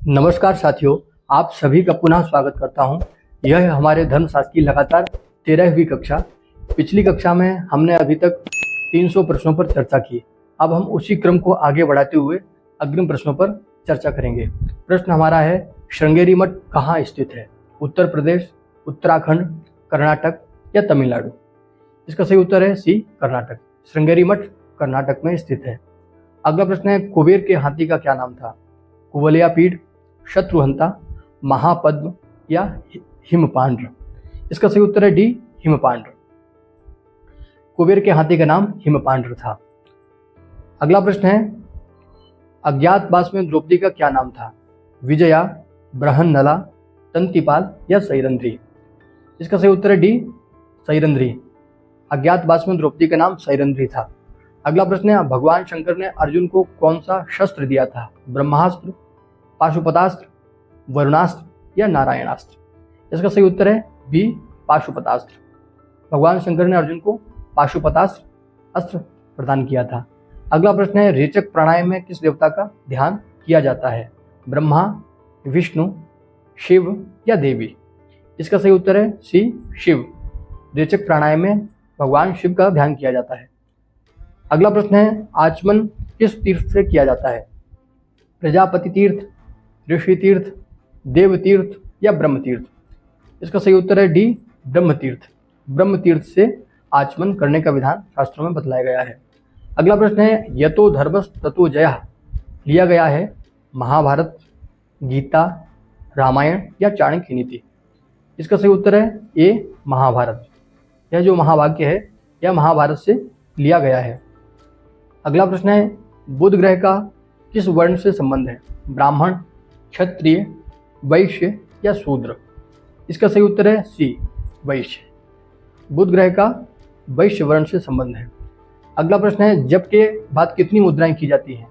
नमस्कार साथियों, आप सभी का पुनः स्वागत करता हूं। यह है हमारे धर्मशास्त्र की लगातार 13वीं कक्षा। पिछली कक्षा में हमने अभी तक 300 प्रश्नों पर चर्चा की। अब हम उसी क्रम को आगे बढ़ाते हुए अग्रिम प्रश्नों पर चर्चा करेंगे। प्रश्न हमारा है, श्रृंगेरी मठ कहाँ स्थित है? उत्तर प्रदेश, उत्तराखंड, कर्नाटक या तमिलनाडु? इसका सही उत्तर है सी, कर्नाटक। श्रृंगेरी मठ कर्नाटक में स्थित है। अगला प्रश्न है, कुबेर के हाथी का क्या नाम था? कुवलयापीड, शत्रुहंता, महापद्म या हिमपांड्र? इसका सही उत्तर है डी, हिमपांड्र। कुबेर के हाथी का नाम हिमपांड्र था। अगला प्रश्न है, अज्ञातवास में द्रौपदी का क्या नाम था? विजया, बृहन्नला, तंतिपाल या सैरंध्री? इसका सही उत्तर है डी, सैरंध्री। अज्ञातवास में द्रौपदी का नाम सैरंध्री था। अगला प्रश्न है, भगवान शंकर ने अर्जुन को कौन सा शस्त्र दिया था? ब्रह्मास्त्र, पाशुपतास्त्र, वरुणास्त्र या नारायणास्त्र? इसका सही उत्तर है बी, पाशुपतास्त्र। भगवान शंकर ने अर्जुन को पाशुपतास्त्र अस्त्र प्रदान किया था। अगला प्रश्न है, रेचक प्राणायाम में किस देवता का ध्यान किया जाता है? ब्रह्मा, विष्णु, शिव या देवी? इसका सही उत्तर है सी, शिव। रेचक प्राणायाम में भगवान शिव का ध्यान किया जाता है। अगला प्रश्न है, आचमन किस तीर्थ से किया जाता है? प्रजापति तीर्थ, ऋषि तीर्थ, देव तीर्थ या ब्रह्म तीर्थ? इसका सही उत्तर है डी, ब्रह्म तीर्थ। ब्रह्म तीर्थ से आचमन करने का विधान शास्त्रों में बतलाया गया है। अगला प्रश्न है, यतो धर्मस् ततो जयः लिया गया है महाभारत, गीता, रामायण या चाणक्य नीति? इसका सही उत्तर है ए, महाभारत। यह जो महावाक्य है यह महाभारत से लिया गया है। अगला प्रश्न है, बुध ग्रह का किस वर्ण से संबंध है? ब्राह्मण, क्षत्रिय, वैश्य या शूद्र? इसका सही उत्तर है सी, वैश्य। बुध ग्रह का वैश्य वर्ण से संबंध है। अगला प्रश्न है, जप के बाद कितनी मुद्राएं की जाती हैं?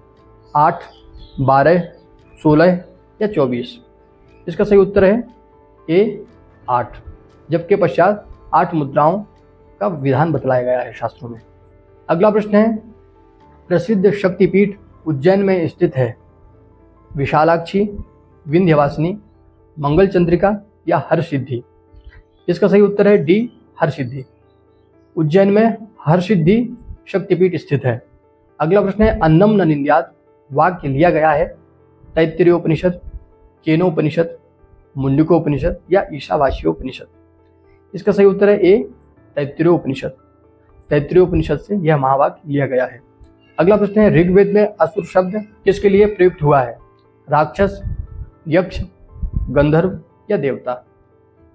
8, 12, 16 या 24? इसका सही उत्तर है ए, 8। जप के पश्चात 8 मुद्राओं का विधान बतलाया गया है शास्त्रों में। अगला प्रश्न है, प्रसिद्ध शक्तिपीठ उज्जैन में स्थित है? विशालाक्षी, विंध्यवासिनी, मंगल चंद्रिका या हरसिद्धि? इसका सही उत्तर है डी, हरसिद्धि। उज्जैन में हरसिद्धि शक्तिपीठ स्थित है। अगला प्रश्न है, अन्नम न निंद्यात् वाक्य लिया गया है तैत्तिरीयोपनिषद, केनोपनिषद, मुंडकोपनिषद या ईशावास्योपनिषद? इसका सही उत्तर है ए, तैत्तिरीयोपनिषद। तैत्तिरीयोपनिषद से यह महावाक्य लिया गया है। अगला प्रश्न है, ऋग्वेद में असुर शब्द किसके लिए प्रयुक्त हुआ है? राक्षस, यक्ष, गंधर्व या देवता?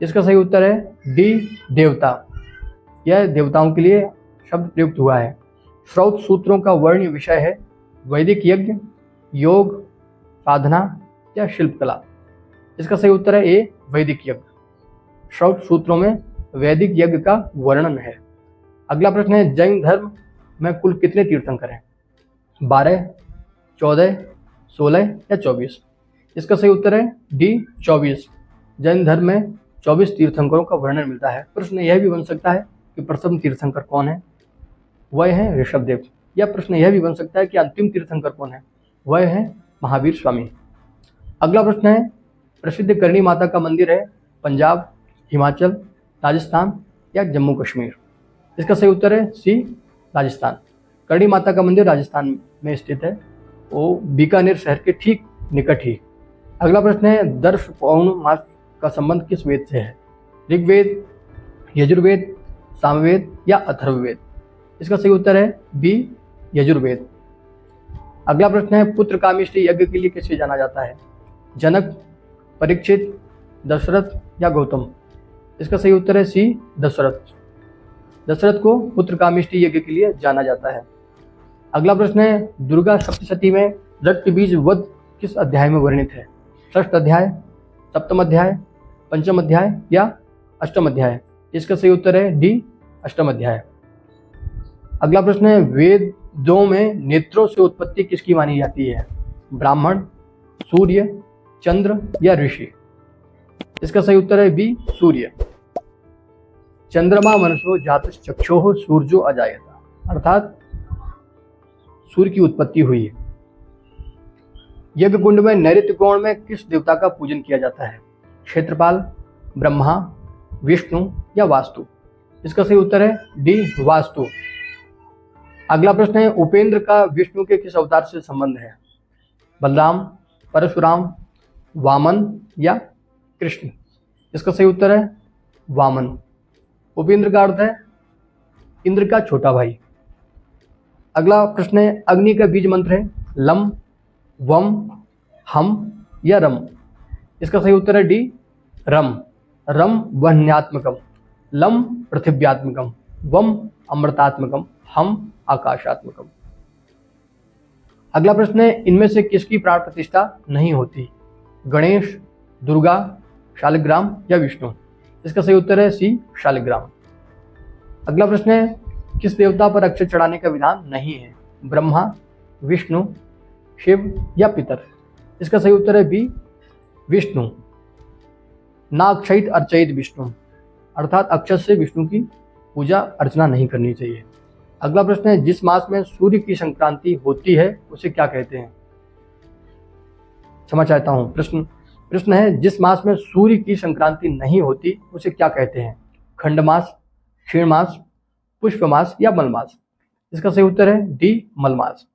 इसका सही उत्तर है डी, देवता। यह देवताओं के लिए शब्द प्रयुक्त हुआ है। श्रौत सूत्रों का वर्ण्य विषय है वैदिक यज्ञ, योग, साधना या शिल्पकला? इसका सही उत्तर है ए, वैदिक यज्ञ। श्रौत सूत्रों में वैदिक यज्ञ का वर्णन है। अगला प्रश्न है, जैन धर्म में कुल कितने तीर्थंकर हैं? 12, 14, 16 या 24? इसका सही उत्तर है डी, 24। जैन धर्म में 24 तीर्थंकरों का वर्णन मिलता है। प्रश्न यह भी बन सकता है कि प्रथम तीर्थंकर कौन है? वह है ऋषभदेव। या प्रश्न यह भी बन सकता है कि अंतिम तीर्थंकर कौन है? वह है महावीर स्वामी। अगला प्रश्न है, प्रसिद्ध करणी माता का मंदिर है पंजाब, हिमाचल, राजस्थान या जम्मू कश्मीर? इसका सही उत्तर है सी, राजस्थान। करणी माता का मंदिर राजस्थान में स्थित है, वो बीकानेर शहर के ठीक निकट ही। अगला प्रश्न है, दर्श पौर्णमास का संबंध किस वेद से है? ऋग्वेद, यजुर्वेद, सामवेद या अथर्ववेद? इसका सही उत्तर है बी, यजुर्वेद। अगला प्रश्न है, पुत्र कामेष्टि यज्ञ के लिए किसे जाना जाता है? जनक, परीक्षित, दशरथ या गौतम? इसका सही उत्तर है सी, दशरथ। दशरथ को पुत्र कामेष्टि यज्ञ के लिए जाना जाता है। अगला प्रश्न है, दुर्गा सप्तशती में रक्त बीज वध किस अध्याय में वर्णित है? षष्ठ अध्याय, सप्तम अध्याय, पंचम अध्याय या अष्टम अध्याय? इसका सही उत्तर है डी, अष्टम अध्याय। अगला प्रश्न है, वेदों में नेत्रों से उत्पत्ति किसकी मानी जाती है? ब्राह्मण, सूर्य, चंद्र या ऋषि? इसका सही उत्तर है बी, सूर्य। चंद्रमा मनसो जातश्च चक्षुः सूर्यो अजायत, अर्थात सूर्य की उत्पत्ति हुई है। यज्ञ कुंड में नैऋत्य कोण में किस देवता का पूजन किया जाता है? क्षेत्रपाल, ब्रह्मा, विष्णु या वास्तु? इसका सही उत्तर है डी वास्तु। अगला प्रश्न है, उपेंद्र का विष्णु के किस अवतार से संबंध है? बलराम, परशुराम, वामन या कृष्ण? इसका सही उत्तर है वामन। उपेंद्र का अर्थ है इंद्र का छोटा भाई। अगला प्रश्न है, अग्नि का बीज मंत्र है लम, वम, हम या रम? इसका सही उत्तर है डी रम। रम वह्न्यात्मकम, लम पृथिव्यात्मकम, वम अमृतात्मकम, हम आकाशात्मकम। अगला प्रश्न है, इनमें से किसकी प्राण प्रतिष्ठा नहीं होती? गणेश, दुर्गा, शालिग्राम या विष्णु? इसका सही उत्तर है सी शालिग्राम। अगला प्रश्न है, किस देवता पर अक्षत चढ़ाने का विधान नहीं है? ब्रह्मा, विष्णु, शिव या पितर? इसका सही उत्तर है बी विष्णु। नाक्षयित अर्चयित विष्णु, अर्थात अक्षत से विष्णु की पूजा अर्चना नहीं करनी चाहिए। अगला प्रश्न है, जिस मास में सूर्य की संक्रांति होती है उसे क्या कहते हैं? क्षमा चाहता हूँ, प्रश्न है, जिस मास में सूर्य की संक्रांति नहीं होती उसे क्या कहते हैं? खंडमास, क्षीण मास, पुष्प मास या मलमास? इसका सही उत्तर है डी मलमास।